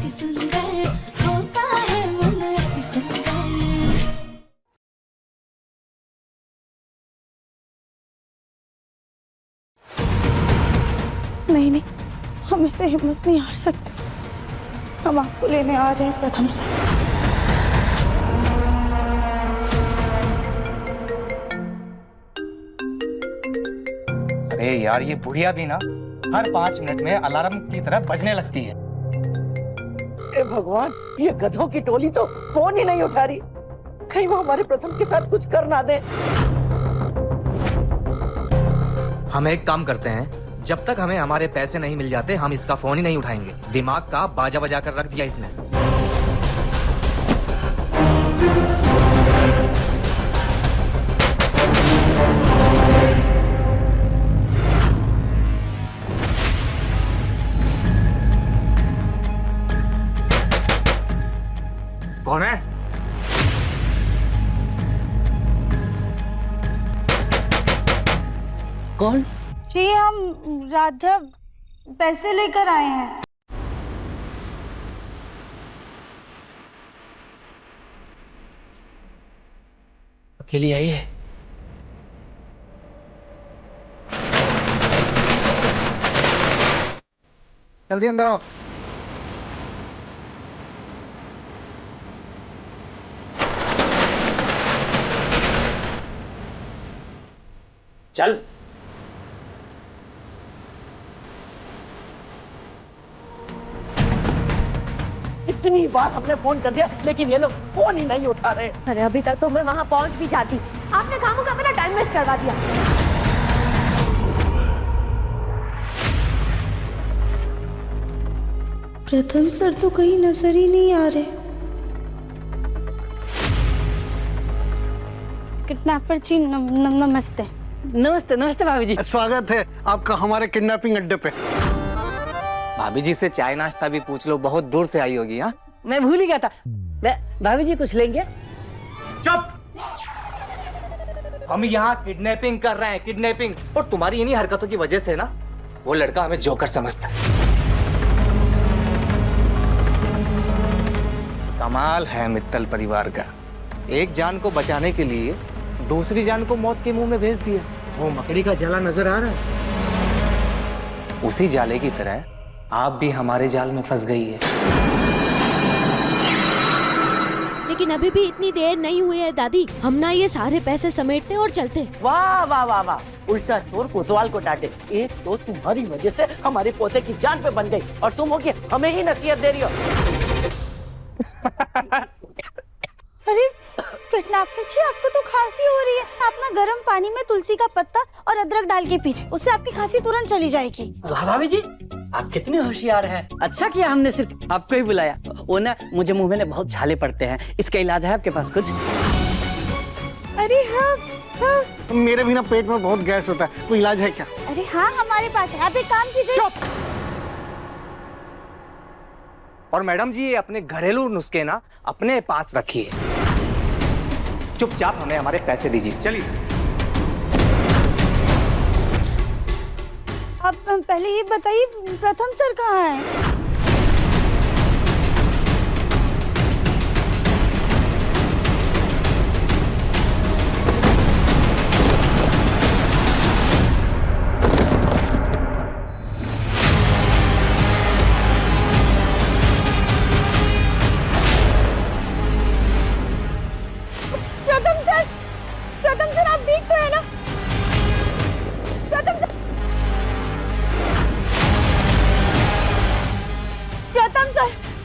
अति सुंदर होता है मन अति सुंदर। नहीं नहीं, हम इसे हिम्मत नहीं हार सकते। हम आपको लेने आ रहे हैं प्रथम सर। अरे यार, ये बुढ़िया भी ना हर 5 मिनट में अलार्म की तरह बजने लगती है। ए भगवान, ये गधों की टोली तो फोन ही नहीं उठा रही। कहीं वो हमारे प्रथम के साथ कुछ कर ना दे। हम एक काम करते हैं, जब तक हमें हमारे पैसे नहीं मिल जाते हम इसका फोन ही नहीं उठाएंगे। दिमाग का बाजा बजा कर रख दिया इसने। कौन है? कौन? जी हम राधा पैसे लेकर आए हैं। अकेली आई है? जल्दी अंदर आओ। चल। इतनी बार हमने फोन कर दिया लेकिन ये लोग फोन ही नहीं उठा रहे। अरे अभी तक तो मैं वहां पहुंच भी जाती। आपने कामों का मेरा टाइम वेस्ट करवा दिया। प्रथम सर तो कहीं नजर ही नहीं आ रहे। किडनैपर जी नमस्ते। नमस्ते नमस्ते भाभी जी। स्वागत है आपका हमारे किडनैपिंग अड्डे पे। भाभी जी से चाय नाश्ता भी पूछ लो, बहुत दूर से आई होगी। हाँ, मैं भूल ही गया था। भाभी जी कुछ लेंगे? चुप। हम यहाँ किडनैपिंग कर रहे हैं, किडनैपिंग। और तुम्हारी इन्हीं हरकतों की वजह से ना वो लड़का हमें जोकर समझता है। कमाल है मित्तल परिवार का। एक जान को बचाने के लिए दूसरी जान को मौत के मुंह में भेज दिया। वो मकड़ी का जाला नजर आ रहा है। उसी जाले की तरह आप भी हमारे जाल में फंस गई है। लेकिन अभी भी इतनी देर नहीं हुई है दादी। हम ना ये सारे पैसे समेटते और चलते। वाह वाह वाह वाह, उल्टा चोर कोतवाल को डांटे। एक तो तुम्हारी वजह से हमारे पोते की जान पे बन गई और तुम हो के हमें ही नसीहत दे रही हो। अरे किडनैपर जी, आपको तो खांसी हो रही है। आप ना गर्म पानी में तुलसी का पत्ता और अदरक डाल के पीजिए, उससे आपकी खांसी तुरंत चली जाएगी। वाह भाभी जी, आप कितने होशियार हैं। अच्छा किया हमने सिर्फ आपको ही बुलाया। वो ना मुझे मुंह में बहुत छाले पड़ते हैं, इसका इलाज है आपके पास कुछ? अरे हाँ, मेरे भी ना पेट में बहुत गैस होता है, कोई इलाज है क्या? अरे हाँ, हमारे पास है। आप एक काम कीजिए। चुप। और मैडम जी, ये अपने घरेलू नुस्खे ना अपने पास रखिए। चुपचाप हमें हमारे पैसे दीजिए। चलिए। आप पहले ये बताइए, प्रथम सर कहाँ है? प्रथम सर, आप ठीक तो है ना?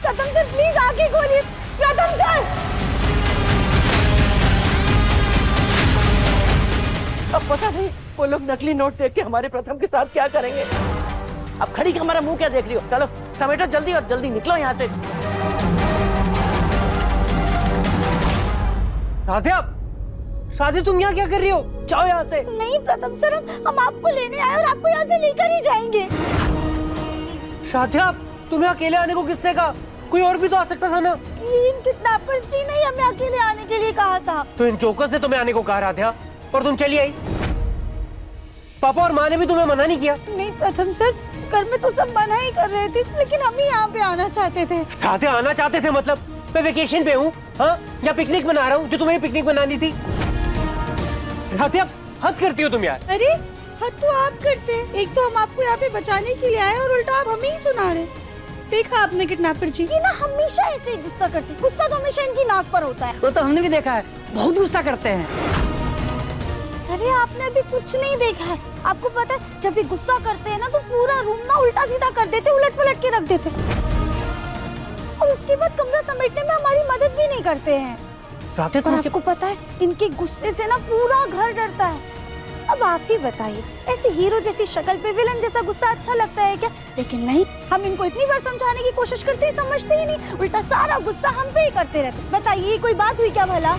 प्रथम सर, प्लीज आगे खोलिए। प्रथम सर, अब पता नहीं वो लोग नकली नोट देख के हमारे प्रथम के साथ क्या करेंगे। अब खड़ी के हमारा मुंह क्या देख रही हो? चलो समेटो जल्दी और जल्दी निकलो यहाँ से। शादी, तुम यहाँ क्या कर रही हो? जाओ यहाँ से। नहीं प्रथम सर, हम आपको लेने आए और आपको यहाँ से लेकर ही जाएंगे। राधा, तुम्हें अकेले आने को किसने कहा? कोई और भी तो आ सकता था ना। इन किडनैपर्स जी ने हमें अकेले आने के लिए कहा था। तो इन जोकर से तुम्हें आने को कहा राधा, और तुम चली आई। पापा और माँ ने भी तुम्हें मना नहीं किया? नहीं प्रथम सर, घर में तो सब मना ही कर रहे थे, लेकिन हम ही यहाँ पे आना चाहते थे। राधे आना चाहते थे मतलब? मैं वेकेशन पे हूँ, हाँ, या पिकनिक मना रहा हूँ जो तुम्हें पिकनिक मनानी थी। राधे अब हद करती हो तुम यार। अरे हद तो आप करते हैं, एक तो हम आपको यहाँ पे बचाने के लिए आए और उल्टा आप हमें ही सुना रहे। देखा आपने किडनैपर जी, ये ना हमेशा ऐसे ही गुस्सा करते, गुस्सा तो हमेशा इनकी नाक पर होता है। वो तो हमने भी देखा है, बहुत गुस्सा करते हैं। अरे आपने अभी कुछ नहीं देखा है, आपको पता है जब भी गुस्सा करते हैं ना तो पूरा रूम ना उल्टा सीधा कर देते, उलट पलट के रख देते, और उसके बाद कमरा समेटने में हमारी मदद भी नहीं करते हैं। राधे और आपको पता है इनके गुस्से से ना पूरा घर डरता है। अब आप ही बताइए, ऐसे हीरो जैसी शक्ल पे विलन जैसा गुस्सा अच्छा लगता है क्या? लेकिन नहीं, हम इनको इतनी बार समझाने की कोशिश करते हैं, समझते ही नहीं, उल्टा सारा गुस्सा हम पे ही करते रहते। बताइए कोई बात हुई क्या भला?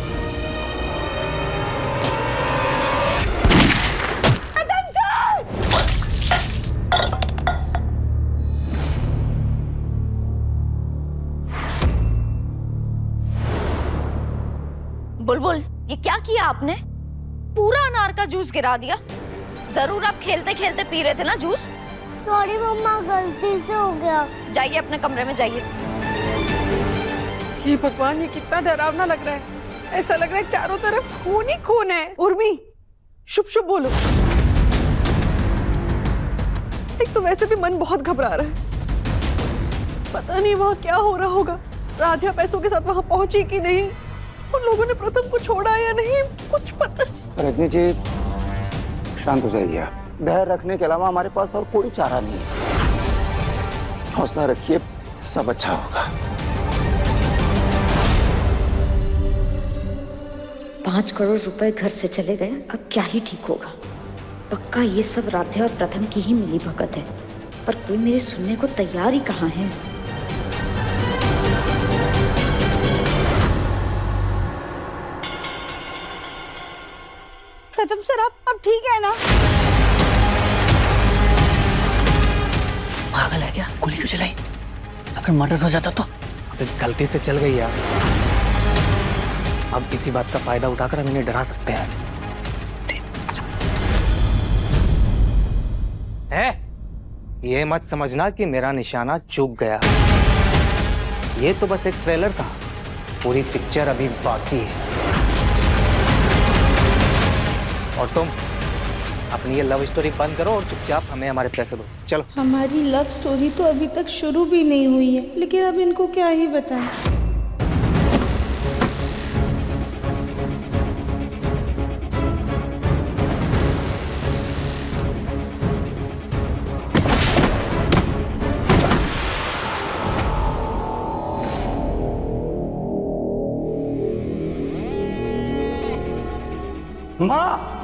बुलबुल, ये क्या किया आपने? पूरा अनार का जूस गिरा दिया। जरूर आप खेलते खेलते पी रहे थे ना जूस। सॉरी मम्मा, गलती से हो गया। जाइए अपने कमरे में जाइए। ये भगवान, ये कितना डरावना लग रहा है। ऐसा लग रहा है चारों तरफ खून ही खून है। उर्मी, शुभ शुभ बोलो। एक तो वैसे भी मन बहुत घबरा रहा है, पता नहीं वहाँ क्या हो रहा होगा। राधिया पैसों के साथ वहाँ पहुंची कि नहीं, उन लोगों ने प्रथम को छोड़ा या नहीं, कुछ पता। रजनी जी शांत हो जाइए, धैर्य रखने के अलावा हमारे पास और कोई चारा नहीं है। हौसला रखिए, सब अच्छा होगा। 5 करोड़ रुपए घर से चले गए, अब क्या ही ठीक होगा। पक्का ये सब राधे और प्रथम की ही मिली भगत है, पर कोई मेरे सुनने को तैयार ही कहाँ है। प्रथम सर, आप ठीक है ना? पागल है क्या? गोली क्यों चलाई? अगर मर्डर हो जाता तो? अबे गलती से चल गई यार। अब इसी बात का फायदा उठाकर हम इन्हें डरा सकते हैं। है? ये मत समझना कि मेरा निशाना चूक गया। ये तो बस एक ट्रेलर था, पूरी पिक्चर अभी बाकी है। और तुम अपनी ये लव स्टोरी बंद करो और चुपचाप हमें हमारे पैसे दो। चलो। हमारी लव स्टोरी तो अभी तक शुरू भी नहीं हुई है, लेकिन अब इनको क्या ही बताएं। माँ,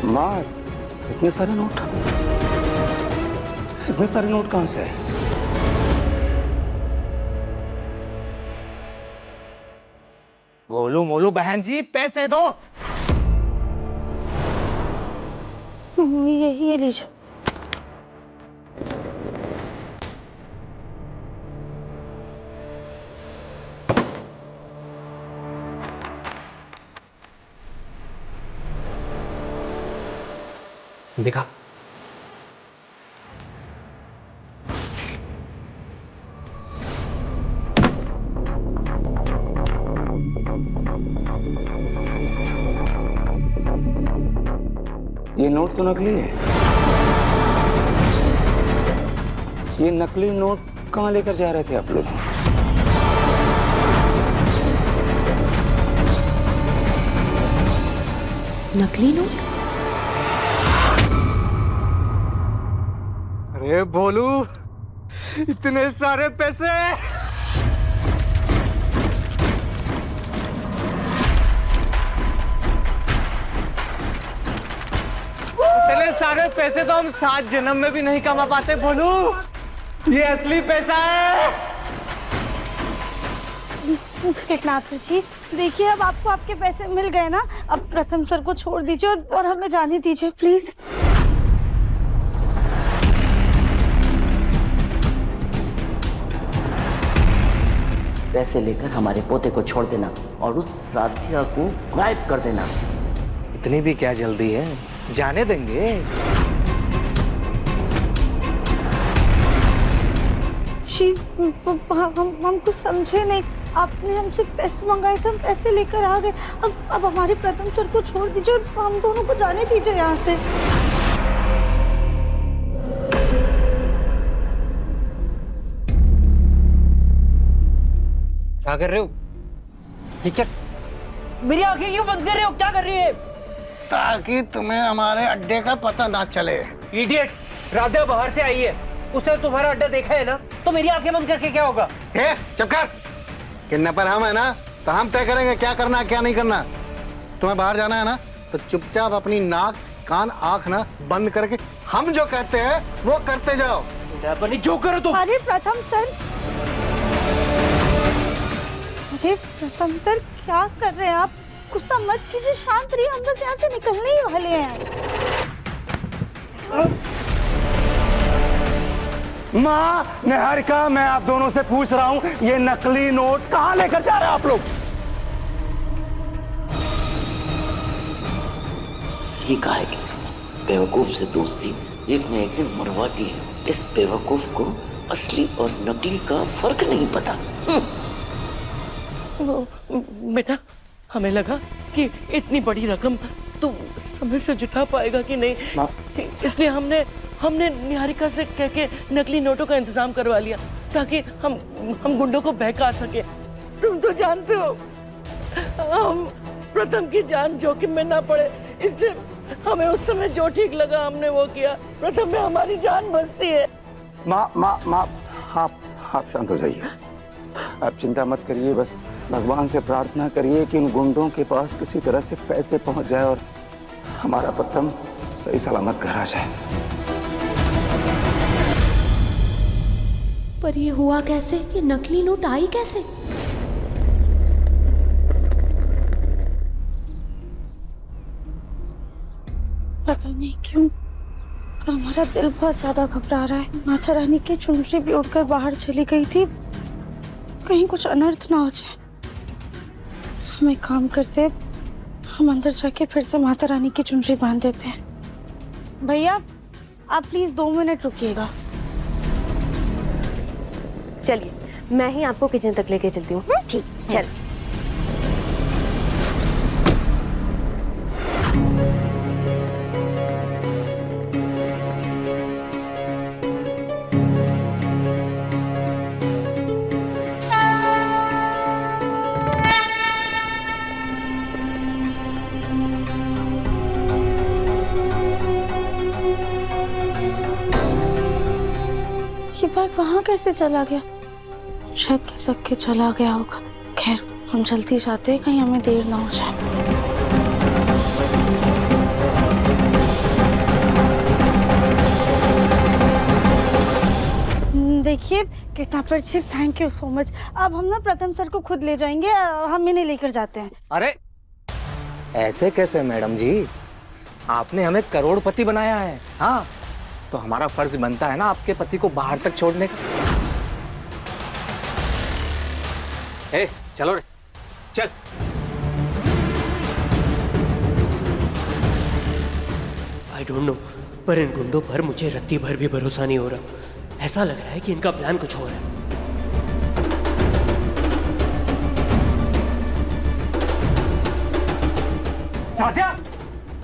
माँ, इतने सारे नोट कहाँ से आए? बोलू मोलू बहन जी, पैसे दो। ये लीजिए। दिखा। ये नोट तो नकली है। ये नकली नोट कहाँ लेकर जा रहे थे आप लोग? नकली नोट? अरे बोलू, इतने सारे पैसे! इतने सारे पैसे तो हम 7 जन्म में भी नहीं कमा पाते बोलू। ये असली पैसा है। एकनाथ जी देखिए, अब आपको आपके पैसे मिल गए ना, अब प्रथम सर को छोड़ दीजिए और हमें जाने दीजिए प्लीज। पैसे लेकर हमारे पोते को छोड़ देना और उस राधिका को गायब कर देना। इतनी भी क्या जल्दी है, जाने देंगे। जी हम कुछ समझे नहीं, आपने हमसे पैसे मंगाए थे, हम पैसे लेकर आ गए। अब हमारे प्रथम सर को छोड़ दीजिए और हम दोनों को जाने दीजिए यहाँ से। क्या कर रहे हो? ये क्या? मेरी आंखें क्यों बंद कर रहे हो? क्या कर रही है? ताकि तुम्हें हमारे अड्डे का पता ना चले। इडियट! राधा बाहर से आई है, उसने तुम्हारा अड्डा देखा है ना, तो मेरी आंखें बंद करके क्या होगा? चुप कर। किडनैपर हम है ना, तो हम तय करेंगे क्या करना है क्या नहीं करना। तुम्हें बाहर जाना है ना, तो चुपचाप अपनी नाक कान आंख ना बंद करके हम जो कहते हैं वो करते जाओ। जो करो तुम। अरे प्रथम सर, अरे प्रथम सर क्या कर रहे हैं आप? गुस्सा मत कीजिए, शांत रहिए, हम बस यहाँ से निकलने ही वाले हैं। माँ निहारिका, मैं आप दोनों से पूछ रहा हूँ, ये नकली नोट कहाँ लेकर जा रहे हैं आप लोग? सही कहा है किसी ने, बेवकूफ से दोस्ती एक न एक दिन मरवाती है। इस बेवकूफ को असली और नकली का फर्क नहीं पता। बेटा, हमें लगा कि इतनी बड़ी रकम तू समय से जुटा पाएगा कि नहीं, इसलिए हमने निहारिका से कह के नकली नोटों का इंतजाम करवा लिया ताकि हम गुंडों को बहका सके। तुम तो जानते हो हम प्रथम की जान जोखिम में ना पड़े, इसलिए हमें उस समय जो ठीक लगा हमने वो किया। प्रथम में हमारी जान बचती है। माँ आप शांत हो जाइए, आप चिंता मत करिए, बस भगवान से प्रार्थना करिए कि इन गुंडों के पास किसी तरह से पैसे पहुंच जाए और हमारा प्रथम सही सलामत घर आ जाए। पर ये हुआ कैसे? ये नकली नोट आई कैसे? पता नहीं क्यों पर हमारा दिल बहुत ज्यादा घबरा रहा है। माता रानी की चुनरी भी उड़कर बाहर चली गई थी, कहीं कुछ अनर्थ ना हो जाए। हम एक काम करते हैं, हम अंदर जाके फिर से माता रानी की चुनरी बांध देते हैं। भैया आप प्लीज 2 मिनट रुकिएगा। चलिए, मैं ही आपको किचन तक लेके चलती हूँ। ठीक, चल। ये बैग वहाँ कैसे चला गया? शायद खिसक के चला गया होगा। खैर हम जल्दी जाते हैं, कहीं हमें देर ना हो जाए। देखिए kidnapper ji, thank you so much. अब हम ना प्रथम सर को खुद ले जाएंगे, हम इन्हें लेकर जाते हैं। अरे ऐसे कैसे मैडम जी, आपने हमें करोड़पति बनाया है। हाँ, तो हमारा फर्ज बनता है ना आपके पति को बाहर तक छोड़ने का। चलो रे, चल। आई डोंट नो, पर इन गुंडों पर मुझे रत्ती भर भी भरोसा नहीं हो रहा। ऐसा लग रहा है कि इनका प्लान कुछ और है।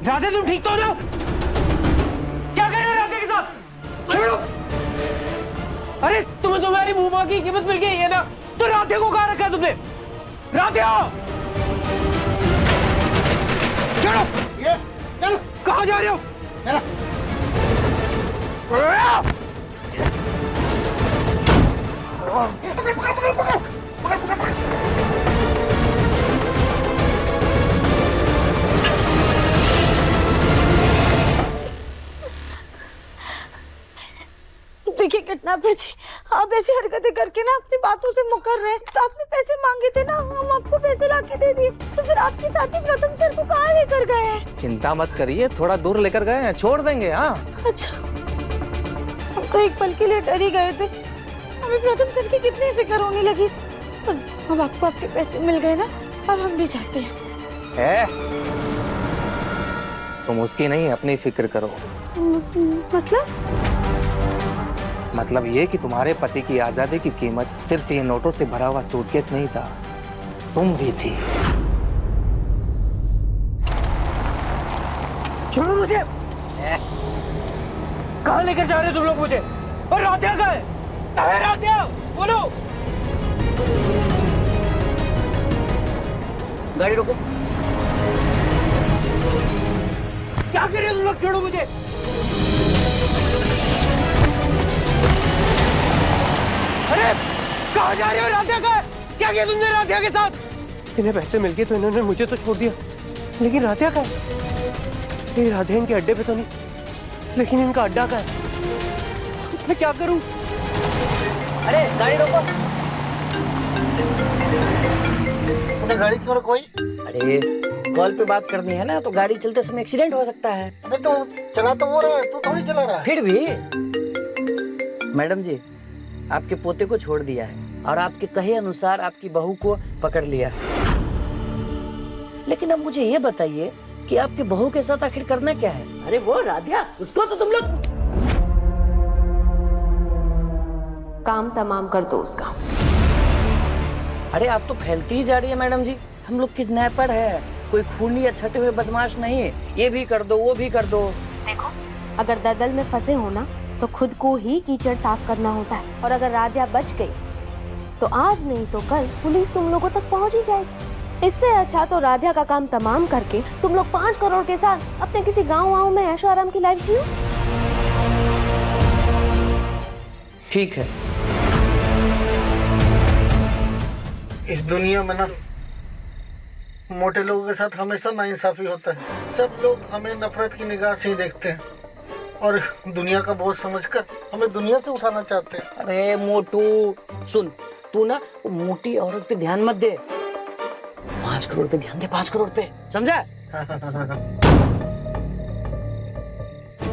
राधे तुम ठीक तो हो ना? क्या कर रहे हो राधे के साथ? छोड़ो। अरे तुम्हें तुम्हारी मुंह की कीमत मिल गई है ना, तो राधे को कहाँ रखा तुमने? राधे आओ। छोड़ो। ये चलो, कहाँ जा रहे हो? चलो। देखिए ना फिर जी, आप ऐसी हरकतें करके ना अपनी बातों से मुकर रहे हैं। तो आपने पैसे मांगे थे ना, हम आपको पैसे लाके दे दिए, तो फिर आपके साथी प्रथम सर को कहाँ लेकर गए हैं? चिंता मत करिए, थोड़ा दूर लेकर गए हैं, छोड़ देंगे। हाँ अच्छा, हम तो एक पल के लिए डर ही गए थे, हमें प्रथम सर की कितनी फिक्र होने लगी। अब आपको आपके पैसे मिल गए ना, अब हम भी चाहते हैं। तुम उसकी नहीं अपनी फिक्र करो। मतलब ये कि तुम्हारे पति की आजादी की कीमत सिर्फ ये नोटों से भरा हुआ सूटकेस नहीं था, तुम भी थी। छोड़ो मुझे। कहाँ लेकर जा रहे हो तुम लोग मुझे? और राधिया कहाँ है? कहाँ है राधिया? बोलो। गाड़ी रोको। क्या कर रहे हो तुम लोग? छोड़ो मुझे। अरे कहाँ जा रहे हो? राधिया कहाँ है? क्या किया तुमने राधिया के साथ? इन्हें पैसे मिल गए तो इन्होंने मुझे तो छोड़ दिया, लेकिन राधिया कहाँ है? ये राधिया इनके अड्डे पे तो नहीं, लेकिन इनका अड्डा कहाँ है? मैं क्या करूं? अरे गाड़ी रोको। गाड़ी क्यों कोई? अरे कॉल पे बात करनी है ना, तो गाड़ी चलते समय एक्सीडेंट हो सकता है। अबे तो चला तो वो रहा है, तू थोड़ी चला रहा है। फिर भी मैडम जी, आपके पोते को छोड़ दिया है और आपके कहे अनुसार आपकी बहू को पकड़ लिया है। लेकिन अब मुझे ये बताइए कि आपके बहू के साथ आखिर करना क्या है? अरे वो राधिया, उसको तो तुम लोग काम तमाम कर दो उसका। अरे आप तो फैलती ही जा रही है मैडम जी। हम लोग किडनैपर है, कोई खूनी या छठे हुए बदमाश नहीं है। ये भी कर दो, वो भी कर दो। देखो, अगर दलदल में फंसे हो ना तो खुद को ही कीचड़ साफ करना होता है। और अगर राधिया बच गई तो आज नहीं तो कल पुलिस तुम लोगों तक पहुंच ही जाएगी। इससे अच्छा तो राधिया का काम तमाम करके तुम लोग 5 करोड़ के साथ अपने किसी गाँव में ऐशो आराम की लाइफ जियो। ठीक है। इस दुनिया में ना मोटे लोगों के साथ हमेशा नाइंसाफी होता है। सब लोग हमें नफरत की निगाह से ही देखते हैं और दुनिया का बोझ समझकर हमें दुनिया से उठाना चाहते हैं। अरे मोटू सुन, तू ना वो मोटी औरत पे ध्यान मत दे, 5 करोड़ पे ध्यान दे, 5 करोड़ पे, समझा?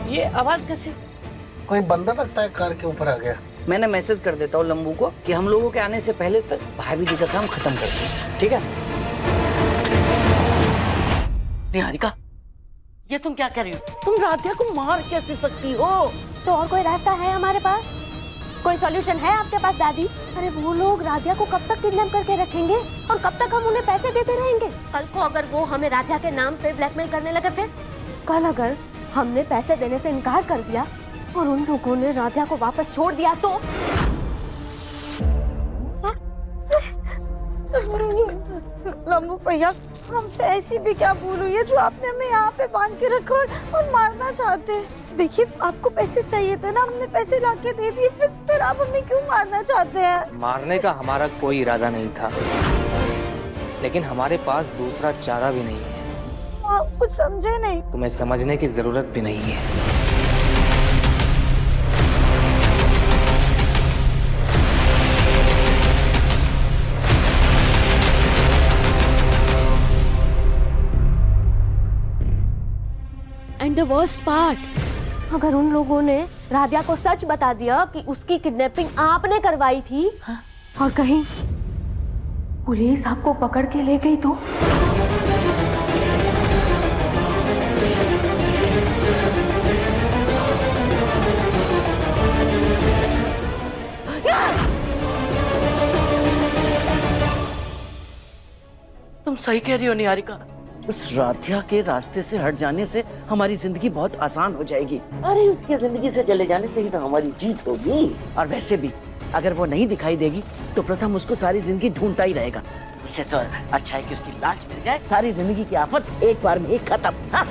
ये आवाज कैसे? कोई बंदा लगता है कार के ऊपर आ गया। मैंने मैसेज कर देता हूँ लंबू को कि हम लोगों के आने से पहले तक भाभी जी का काम खत्म कर दे, ठीक है? निहारिका, ये तुम क्या कह रही हो? तुम राधिया को मार कैसे सकती हो? तो और कोई रास्ता है हमारे पास? कोई सॉल्यूशन है आपके पास दादी? अरे वो लोग राधिया को कब तक किडनैप करके रखेंगे और कब तक हम उन्हें पैसे देते रहेंगे? कल को अगर वो हमें राधिया के नाम पे ब्लैकमेल करने लगे, फिर कल अगर हमने पैसे देने से इनकार कर दिया और उन लोगों ने राधिया को वापस छोड़ दिया तो? लंबू भैया, हमसे ऐसी भी क्या भूल हुई है जो आपने हमें यहाँ पे बांध के रखा और मारना चाहते हैं? देखिए, आपको पैसे चाहिए थे ना, हमने पैसे लाके दे दिए, फिर आप हमें क्यों मारना चाहते हैं? मारने का हमारा कोई इरादा नहीं था, लेकिन हमारे पास दूसरा चारा भी नहीं है। आप कुछ समझे नहीं। तुम्हें समझने की जरूरत भी नहीं है। एंड द वर्स्ट पार्ट, अगर उन लोगों ने राधिया को सच बता दिया कि उसकी किडनैपिंग आपने करवाई थी और कहीं पुलिस आपको पकड़ के ले गई तो? तुम सही कह रही हो निहारिका। उस राधिया के रास्ते से हट जाने से हमारी जिंदगी बहुत आसान हो जाएगी। अरे उसके जिंदगी से चले जाने से ही तो हमारी जीत होगी। और वैसे भी अगर वो नहीं दिखाई देगी तो प्रथम उसको सारी जिंदगी ढूंढता ही रहेगा। इससे तो अच्छा है कि उसकी लाश मिल जाए, सारी जिंदगी की आफत एक बार में ही खत्म। हाँ?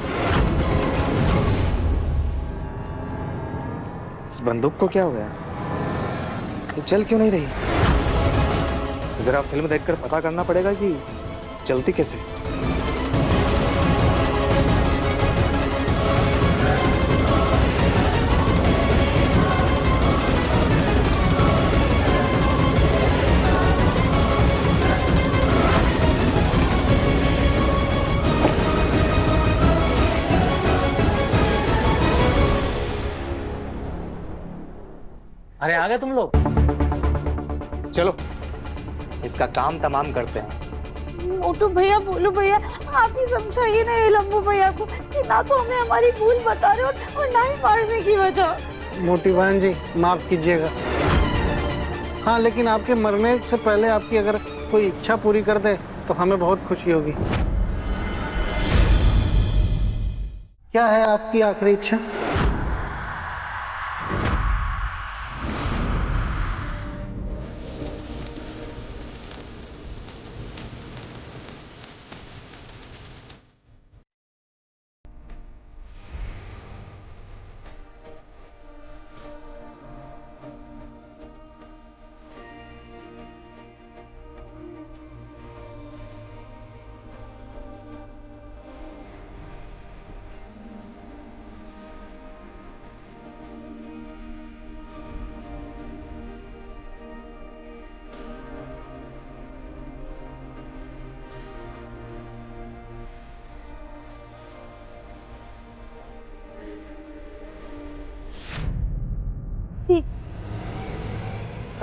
इस बंदूक को क्या हो गया? ये चल क्यों नहीं रही? जरा फिल्म देखकर पता करना पड़ेगा कि चलती कैसे। अरे आ गए तुम लोग, चलो इसका काम तमाम करते हैं। मोटू भैया, बोलू भैया, आप ही समझाइए ना ये लंबू भैया को कि ना तो हमें हमारी भूल बता रहे हो और ना ही मारने की वजह। मोटी बहन जी माफ कीजिएगा। हाँ, लेकिन आपके मरने से पहले आपकी अगर कोई इच्छा पूरी कर दे तो हमें बहुत खुशी होगी। क्या है आपकी आखिरी इच्छा?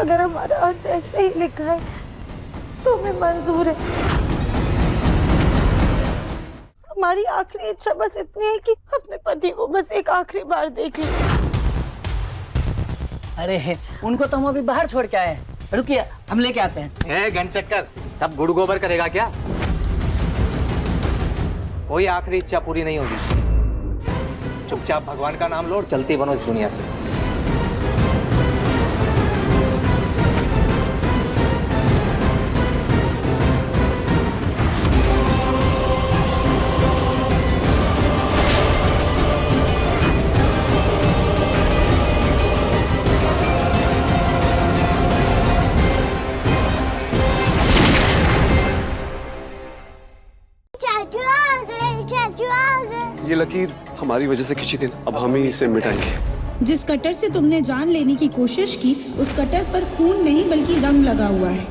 अगर हमारा अंत ऐसे ही लिखा है तो हमें मंजूर है। हमारी आखिरी इच्छा बस इतनी है कि अपने पति को बस एक आखिरी बार देख ले। अरे उनको तो हम अभी बाहर छोड़ के आए हैं, रुकिए हम लेके आते हैं। गन चक्कर सब गुड़ गोबर करेगा क्या? कोई आखिरी इच्छा पूरी नहीं होगी। चुपचाप भगवान का नाम लो और चलती बनो इस दुनिया से। ये लकीर हमारी वजह से खींची थी, अब हम ही इसे मिटाएंगे। जिस कटर से तुमने जान लेने की कोशिश की उस कटर पर खून नहीं बल्कि रंग लगा हुआ है।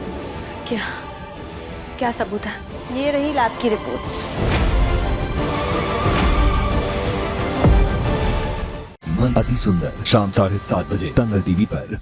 क्या सबूत है? ये रही लैब की रिपोर्ट। मन अति सुंदर शाम 7:30 बजे तंगल टीवी पर।